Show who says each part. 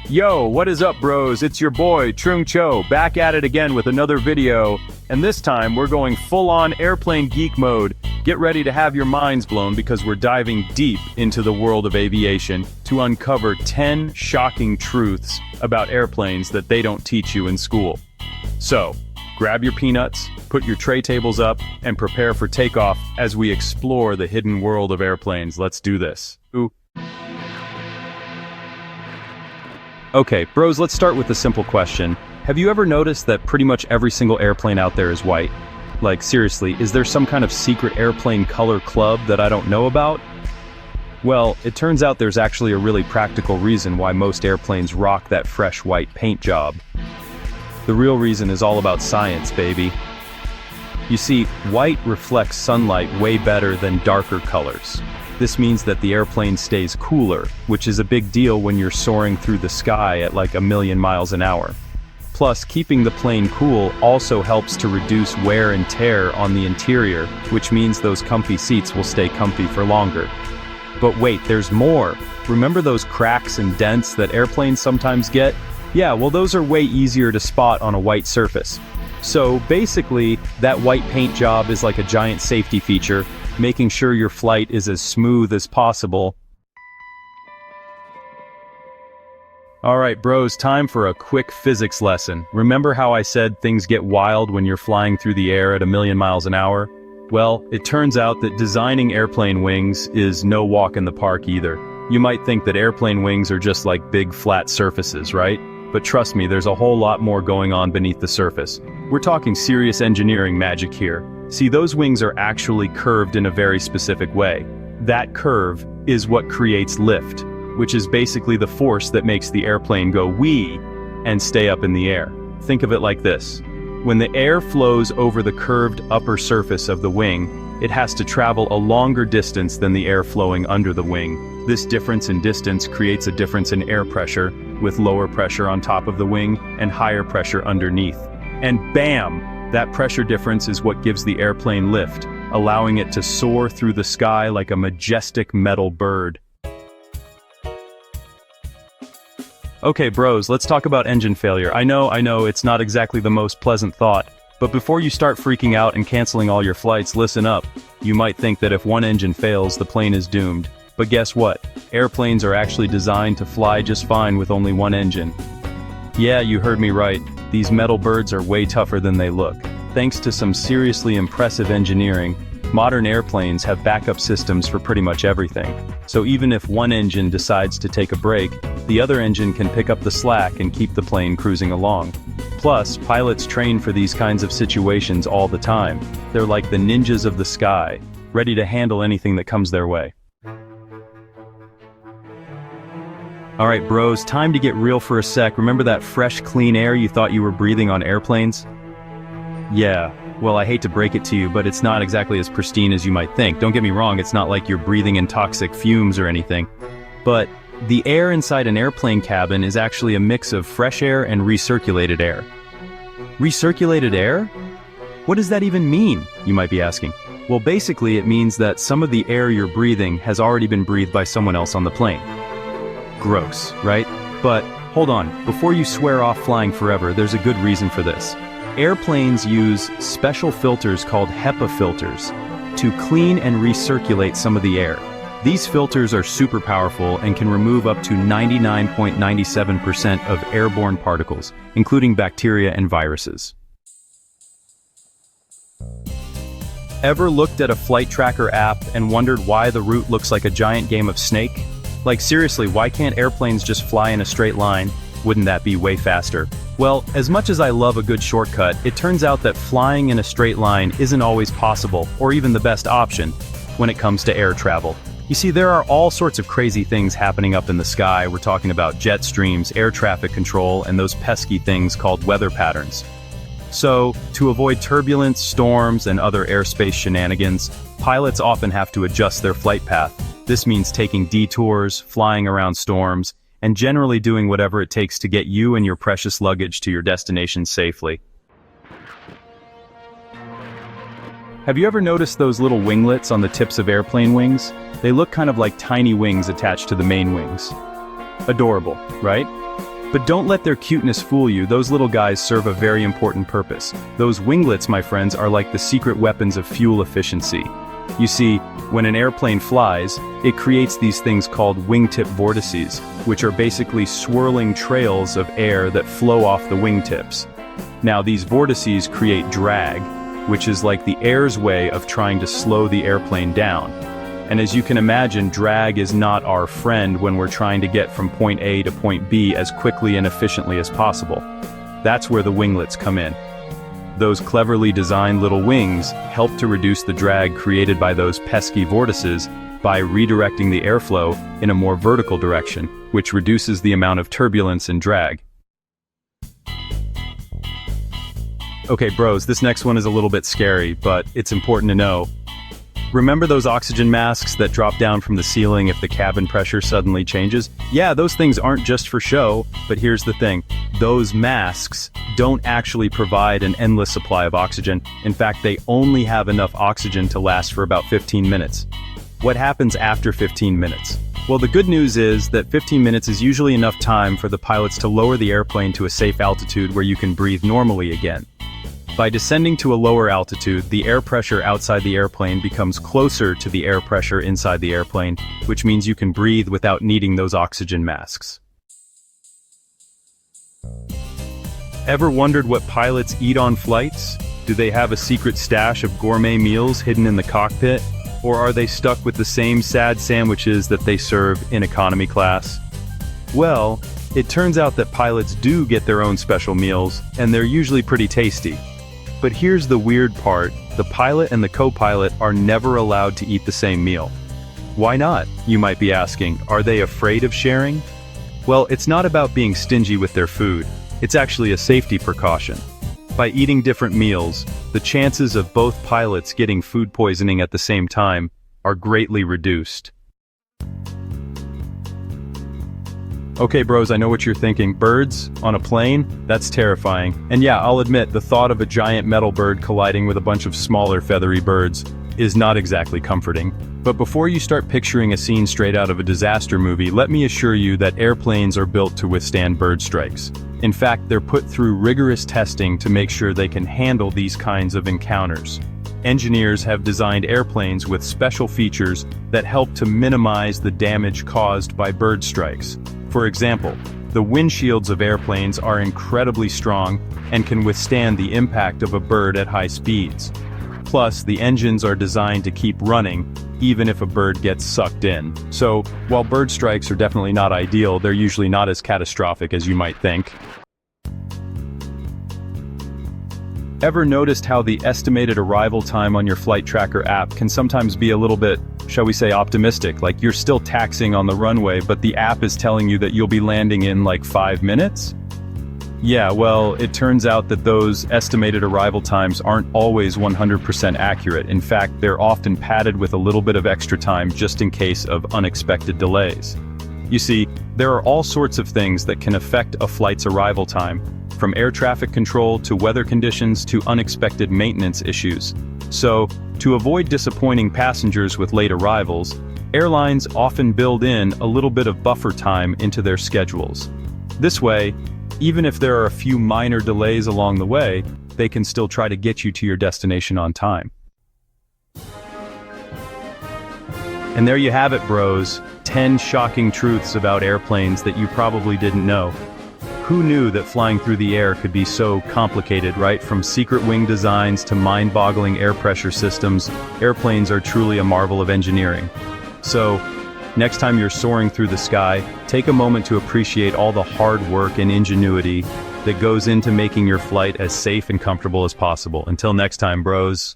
Speaker 1: Yo, what is up, bros? It's your boy, Trường Châu, back at it again with another video, and this time we're going full-on airplane geek mode. Get ready to have your minds blown because we're diving deep into the world of aviation to uncover 10 shocking truths about airplanes that they don't teach you in school. So, grab your peanuts, put your tray tables up, and prepare for takeoff as we explore the hidden world of airplanes. Let's do this. Okay, bros, let's start with a simple question. Have you ever noticed that pretty much every single airplane out there is white? Like, seriously, is there some kind of secret airplane color club that I don't know about? Well, it turns out there's actually a really practical reason why most airplanes rock that fresh white paint job. The real reason is all about science, baby. You see, white reflects sunlight way better than darker colors. This means that the airplane stays cooler, which is a big deal when you're soaring through the sky at like 1,000,000 miles an hour. Plus, keeping the plane cool also helps to reduce wear and tear on the interior, which means those comfy seats will stay comfy for longer. But wait, there's more. Remember those cracks and dents that airplanes sometimes get? Yeah, well, those are way easier to spot on a white surface. So basically, that white paint job is like a giant safety feature, making sure your flight is as smooth as possible. Alright bros, time for a quick physics lesson. Remember how I said things get wild when you're flying through the air at 1,000,000 miles an hour? Well, it turns out that designing airplane wings is no walk in the park either. You might think that airplane wings are just like big flat surfaces, right? But trust me, there's a whole lot more going on beneath the surface. We're talking serious engineering magic here. See, those wings are actually curved in a very specific way. That curve is what creates lift, which is basically the force that makes the airplane go wee and stay up in the air. Think of it like this. When the air flows over the curved upper surface of the wing, it has to travel a longer distance than the air flowing under the wing. This difference in distance creates a difference in air pressure, with lower pressure on top of the wing and higher pressure underneath. And bam! That pressure difference is what gives the airplane lift, allowing it to soar through the sky like a majestic metal bird. Okay bros, let's talk about engine failure. I know, it's not exactly the most pleasant thought, but before you start freaking out and canceling all your flights, listen up. You might think that if one engine fails, the plane is doomed. But guess what? Airplanes are actually designed to fly just fine with only one engine. Yeah, you heard me right. These metal birds are way tougher than they look. Thanks to some seriously impressive engineering, modern airplanes have backup systems for pretty much everything. So even if one engine decides to take a break, the other engine can pick up the slack and keep the plane cruising along. Plus, pilots train for these kinds of situations all the time. They're like the ninjas of the sky, ready to handle anything that comes their way. Alright bros, time to get real for a sec. Remember that fresh, clean air you thought you were breathing on airplanes? Yeah, well, I hate to break it to you, but it's not exactly as pristine as you might think. Don't get me wrong, it's not like you're breathing in toxic fumes or anything. But the air inside an airplane cabin is actually a mix of fresh air and recirculated air. Recirculated air? What does that even mean, you might be asking? Well, basically it means that some of the air you're breathing has already been breathed by someone else on the plane. Gross, right? But hold on, before you swear off flying forever, there's a good reason for this. Airplanes use special filters called HEPA filters to clean and recirculate some of the air. These filters are super powerful and can remove up to 99.97% of airborne particles, including bacteria and viruses. Ever looked at a flight tracker app and wondered why the route looks like a giant game of Snake? Like seriously, why can't airplanes just fly in a straight line? Wouldn't that be way faster? Well, as much as I love a good shortcut, it turns out that flying in a straight line isn't always possible, or even the best option, when it comes to air travel. You see, there are all sorts of crazy things happening up in the sky. We're talking about jet streams, air traffic control, and those pesky things called weather patterns. So, to avoid turbulence, storms, and other airspace shenanigans, pilots often have to adjust their flight path. This means taking detours, flying around storms, and generally doing whatever it takes to get you and your precious luggage to your destination safely. Have you ever noticed those little winglets on the tips of airplane wings? They look kind of like tiny wings attached to the main wings. Adorable, right? But don't let their cuteness fool you, those little guys serve a very important purpose. Those winglets, my friends, are like the secret weapons of fuel efficiency. You see, when an airplane flies, it creates these things called wingtip vortices, which are basically swirling trails of air that flow off the wingtips. Now these vortices create drag, which is like the air's way of trying to slow the airplane down. And as you can imagine, drag is not our friend when we're trying to get from point A to point B as quickly and efficiently as possible. That's where the winglets come in. Those cleverly designed little wings help to reduce the drag created by those pesky vortices by redirecting the airflow in a more vertical direction, which reduces the amount of turbulence and drag. Okay, bros, this next one is a little bit scary, but it's important to know. Remember those oxygen masks that drop down from the ceiling if the cabin pressure suddenly changes? Yeah, those things aren't just for show, but here's the thing. Those masks don't actually provide an endless supply of oxygen. In fact, they only have enough oxygen to last for about 15 minutes. What happens after 15 minutes? Well, the good news is that 15 minutes is usually enough time for the pilots to lower the airplane to a safe altitude where you can breathe normally again. By descending to a lower altitude, the air pressure outside the airplane becomes closer to the air pressure inside the airplane, which means you can breathe without needing those oxygen masks. Ever wondered what pilots eat on flights? Do they have a secret stash of gourmet meals hidden in the cockpit? Or are they stuck with the same sad sandwiches that they serve in economy class? Well, it turns out that pilots do get their own special meals, and they're usually pretty tasty. But here's the weird part, the pilot and the co-pilot are never allowed to eat the same meal. Why not, you might be asking, are they afraid of sharing? Well, it's not about being stingy with their food, it's actually a safety precaution. By eating different meals, the chances of both pilots getting food poisoning at the same time are greatly reduced. Okay bros, I know what you're thinking, birds on a plane? That's terrifying. And yeah, I'll admit, the thought of a giant metal bird colliding with a bunch of smaller feathery birds is not exactly comforting. But before you start picturing a scene straight out of a disaster movie, let me assure you that airplanes are built to withstand bird strikes. In fact, they're put through rigorous testing to make sure they can handle these kinds of encounters. Engineers have designed airplanes with special features that help to minimize the damage caused by bird strikes. For example, the windshields of airplanes are incredibly strong and can withstand the impact of a bird at high speeds. Plus, the engines are designed to keep running, even if a bird gets sucked in. So, while bird strikes are definitely not ideal, they're usually not as catastrophic as you might think. Ever noticed how the estimated arrival time on your flight tracker app can sometimes be a little bit, shall we say, optimistic, like you're still taxiing on the runway, but the app is telling you that you'll be landing in like 5 minutes? Yeah, well, it turns out that those estimated arrival times aren't always 100% accurate. In fact, they're often padded with a little bit of extra time just in case of unexpected delays. You see, there are all sorts of things that can affect a flight's arrival time, from air traffic control to weather conditions to unexpected maintenance issues. So, to avoid disappointing passengers with late arrivals, airlines often build in a little bit of buffer time into their schedules. This way, even if there are a few minor delays along the way, they can still try to get you to your destination on time. And there you have it, bros. 10 shocking truths about airplanes that you probably didn't know. Who knew that flying through the air could be so complicated, right? From secret wing designs to mind-boggling air pressure systems, airplanes are truly a marvel of engineering. So, next time you're soaring through the sky, take a moment to appreciate all the hard work and ingenuity that goes into making your flight as safe and comfortable as possible. Until next time, bros.